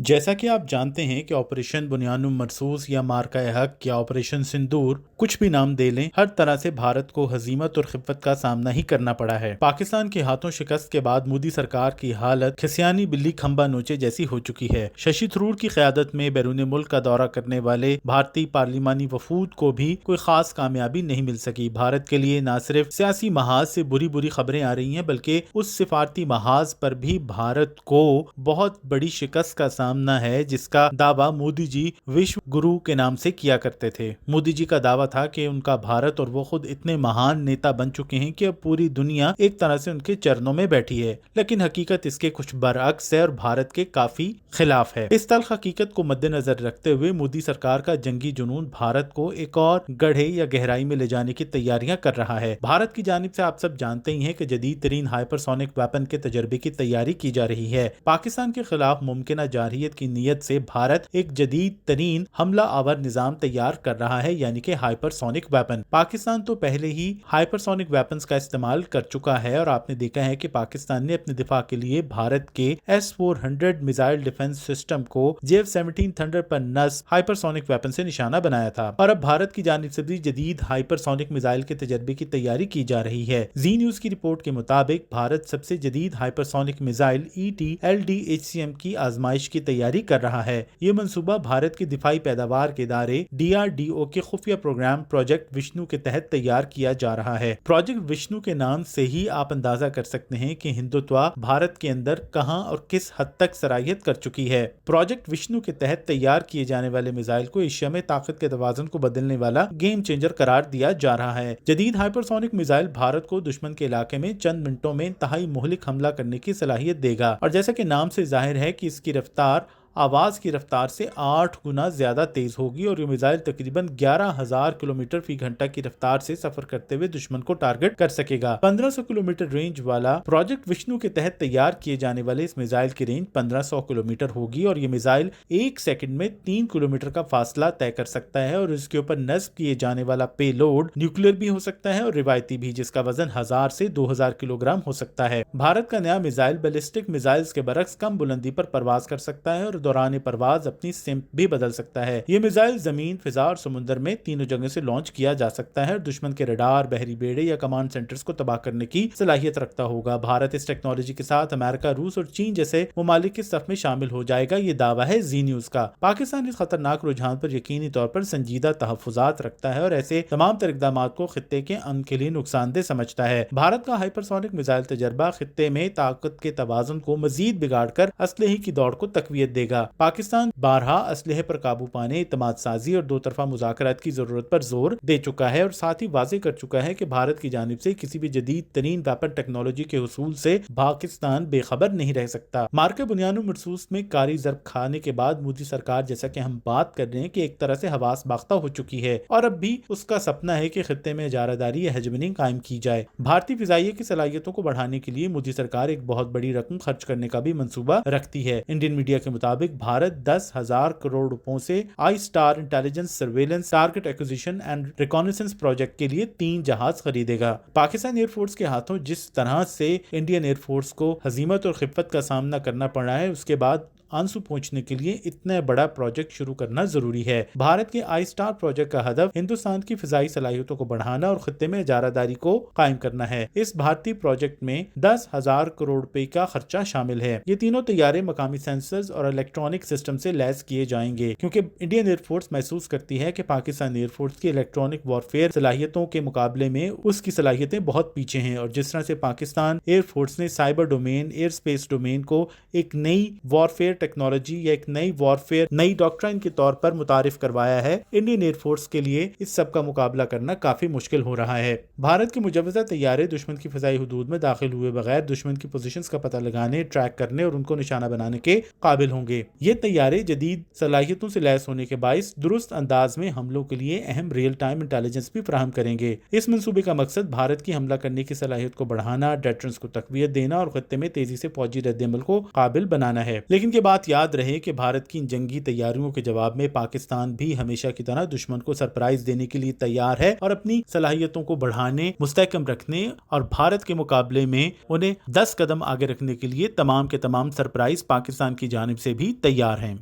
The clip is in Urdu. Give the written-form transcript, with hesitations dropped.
جیسا کہ آپ جانتے ہیں کہ آپریشن بنیان مرصوص یا مارکہ حق یا آپریشن سندور کچھ بھی نام دے لیں، ہر طرح سے بھارت کو ہزیمت اور خفت کا سامنا ہی کرنا پڑا ہے۔ پاکستان کے ہاتھوں شکست کے بعد مودی سرکار کی حالت کھسیانی بلی کھمبا نوچے جیسی ہو چکی ہے۔ ششی تھرور کی قیادت میں بیرون ملک کا دورہ کرنے والے بھارتی پارلیمانی وفود کو بھی کوئی خاص کامیابی نہیں مل سکی۔ بھارت کے لیے نہ صرف سیاسی محاذ سے بری خبریں آ رہی ہیں، بلکہ اس سفارتی محاذ پر بھی بھارت کو بہت بڑی شکست کا سامنا ہے، جس کا دعویٰ مودی جی وشو گرو کے نام سے کیا کرتے تھے۔ مودی جی کا دعویٰ تھا کہ ان کا بھارت اور وہ خود اتنے مہان نیتا بن چکے ہیں کہ اب پوری دنیا ایک طرح سے ان کے چرنوں میں بیٹھی ہے، لیکن حقیقت اس کے کچھ برعکس ہے اور بھارت کے کافی خلاف ہے۔ اس تلخ حقیقت کو مد نظر رکھتے ہوئے مودی سرکار کا جنگی جنون بھارت کو ایک اور گڑھے یا گہرائی میں لے جانے کی تیاریاں کر رہا ہے۔ بھارت کی جانب سے آپ سب جانتے ہی ہیں کہ جدید ترین ہائپر سونک ویپن کے تجربے کی تیاری کی جا رہی ہے۔ پاکستان کے خلاف ممکنہ جارحیت کی نیت سے بھارت ایک جدید ترین حملہ آور نظام تیار کر رہا ہے، یعنی کہ ہائپر سونک ویپن۔ پاکستان تو پہلے ہی ہائپر سونک ویپنز کا استعمال کر چکا ہے اور آپ نے دیکھا ہے کہ پاکستان نے اپنے دفاع کے لیے بھارت کے S-400 میزائل ڈیفنس سسٹم کو JF-17 تھنڈر پر نصب ہائپر سونک ویپن سے نشانہ بنایا تھا، اور اب بھارت کی جانب سے بھی جدید ہائپر سونک میزائل کے تجربے کی تیاری کی جا رہی ہے۔ زی نیوز کی رپورٹ کے مطابق بھارت سب سے جدید ہائپر سونک میزائل ET-LD-HCM کی آزمائش کی تیاری کر رہا ہے۔ یہ منصوبہ بھارت کی دفاعی پیداوار کے ادارے DRDO کے خفیہ پروگرام پروجیکٹ وشنو کے تحت تیار کیا جا رہا ہے۔ پروجیکٹ وشنو کے نام سے ہی آپ اندازہ کر سکتے ہیں کہ ہندوتوا بھارت کے اندر کہاں اور کس حد تک صلاحیت کر چکی ہے۔ پروجیکٹ وشنو کے تحت تیار کیے جانے والے میزائل کو ایشیا میں طاقت کے توازن کو بدلنے والا گیم چینجر قرار دیا جا رہا ہے۔ جدید ہائپر سونک میزائل بھارت کو دشمن کے علاقے میں چند منٹوں میں انتہائی مہلک حملہ کرنے کی صلاحیت دے گا، اور جیسا کہ نام سے ظاہر ہے کہ اس کی رفتار آواز کی رفتار سے 8 گنا زیادہ تیز ہوگی، اور یہ میزائل تقریباً 11,000 کلومیٹر فی گھنٹہ کی رفتار سے سفر کرتے ہوئے دشمن کو ٹارگٹ کر سکے گا۔ 1500 کلومیٹر رینج والا پروجیکٹ وشنو کے تحت تیار کیے جانے والے اس میزائل کی رینج 1500 کلومیٹر ہوگی، اور یہ میزائل 1 سیکنڈ میں 3 کلومیٹر کا فاصلہ طے کر سکتا ہے، اور اس کے اوپر نصب کیے جانے والا پے لوڈ نیوکلیر بھی ہو سکتا ہے اور روایتی بھی، جس کا وزن 1000 سے 2000 کلو گرام ہو سکتا ہے۔ بھارت کا نیا میزائل بیلسٹک میزائلز کے برعکس کم بلندی پر پرواز کر سکتا ہے اور دوران پرواز اپنی سمت بھی بدل سکتا ہے۔ یہ میزائل زمین، فضا اور سمندر میں تینوں جگہ سے لانچ کیا جا سکتا ہے اور دشمن کے ریڈار، بحری بیڑے یا کمانڈ سینٹرز کو تباہ کرنے کی صلاحیت رکھتا ہوگا۔ بھارت اس ٹیکنالوجی کے ساتھ امریکہ، روس اور چین جیسے ممالک کے صف میں شامل ہو جائے گا، یہ دعویٰ ہے زی نیوز کا۔ پاکستان اس خطرناک رجحان پر یقینی طور پر سنجیدہ تحفظات رکھتا ہے اور ایسے تمام تر اقدامات کو خطے کے امن کے لیے نقصان دہ سمجھتا ہے۔ بھارت کا ہائپر سونک میزائل تجربہ خطے میں طاقت کے توازن کو مزید بگاڑ کر اسلحے کی دوڑ کو تقویت دے گا۔ پاکستان بارہا اسلحے پر قابو پانے، اعتماد سازی اور دو طرفہ مذاکرات کی ضرورت پر زور دے چکا ہے، اور ساتھ ہی واضح کر چکا ہے کہ بھارت کی جانب سے کسی بھی جدید ترین ویپن ٹیکنالوجی کے حصول سے پاکستان بے خبر نہیں رہ سکتا۔ مارکہ بنیان مرصوص میں کاری ضرب کھانے کے بعد مودی سرکار، جیسا کہ ہم بات کر رہے ہیں، کہ ایک طرح سے حواس باختہ ہو چکی ہے، اور اب بھی اس کا سپنا ہے کہ خطے میں اجارہ داری یا ہیجمنی قائم کی جائے۔ بھارتی فضائیہ کی صلاحیتوں کو بڑھانے کے لیے مودی سرکار ایک بہت بڑی رقم خرچ کرنے کا بھی منصوبہ رکھتی ہے۔ انڈین میڈیا کے مطابق بھارت 10,000 کروڑ روپوں سے I star intelligence surveillance target acquisition and reconnaissance project کے لیے 3 جہاز خریدے گا۔ پاکستان ایئر فورس کے ہاتھوں جس طرح سے انڈین ایئر فورس کو ہزیمت اور خفت کا سامنا کرنا پڑا ہے، اس کے بعد آنسو پہنچنے کے لیے اتنا بڑا پروجیکٹ شروع کرنا ضروری ہے۔ بھارت کے آئی اسٹار پروجیکٹ کا ہدف ہندوستان کی فضائی صلاحیتوں کو بڑھانا اور خطے میں اجارہ داری کو قائم کرنا ہے۔ اس بھارتی پروجیکٹ میں 10,000 کروڑ روپے کا خرچہ شامل ہے۔ یہ تینوں طیارے مقامی سینسرز اور الیکٹرانک سسٹم سے لیس کیے جائیں گے، کیونکہ انڈین ایئر فورس محسوس کرتی ہے کہ پاکستان ایئر فورس کی الیکٹرانک وارفیئر صلاحیتوں کے مقابلے میں اس کی صلاحیتیں بہت پیچھے ہیں، اور جس طرح سے پاکستان ایئر فورس نے cyber domain, airspace domain کو ایک نئی وارفیئر ٹیکنالوجی یا ایک نئی وارفیئر نئی ڈاکٹرائن کے طور پر متعارف کروایا ہے، انڈین ایئر فورس کے لیے اس سب کا مقابلہ کرنا کافی مشکل ہو رہا ہے۔ بھارت کے مجوزہ طیارے دشمن کی فضائی حدود میں داخل ہوئے بغیر دشمن کی پوزیشنز کا پتہ لگانے، ٹریک کرنے اور ان کو نشانہ بنانے کے قابل ہوں گے۔ یہ طیارے جدید صلاحیتوں سے لیس ہونے کے باعث درست انداز میں حملوں کے لیے اہم ریئل ٹائم انٹیلیجنس بھی فراہم کریں گے۔ اس منصوبے کا مقصد بھارت کی حملہ کرنے کی صلاحیت کو بڑھانا، ڈیٹرنس کو تقویت دینا اور خطے میں تیزی سے فوجی رد عمل کو قابل بنانا ہے۔ لیکن کے بات یاد رہے کہ بھارت کی ان جنگی تیاریوں کے جواب میں پاکستان بھی ہمیشہ کی طرح دشمن کو سرپرائز دینے کے لیے تیار ہے اور اپنی صلاحیتوں کو بڑھانے، مستحکم رکھنے اور بھارت کے مقابلے میں انہیں 10 قدم آگے رکھنے کے لیے تمام کے تمام سرپرائز پاکستان کی جانب سے بھی تیار ہیں۔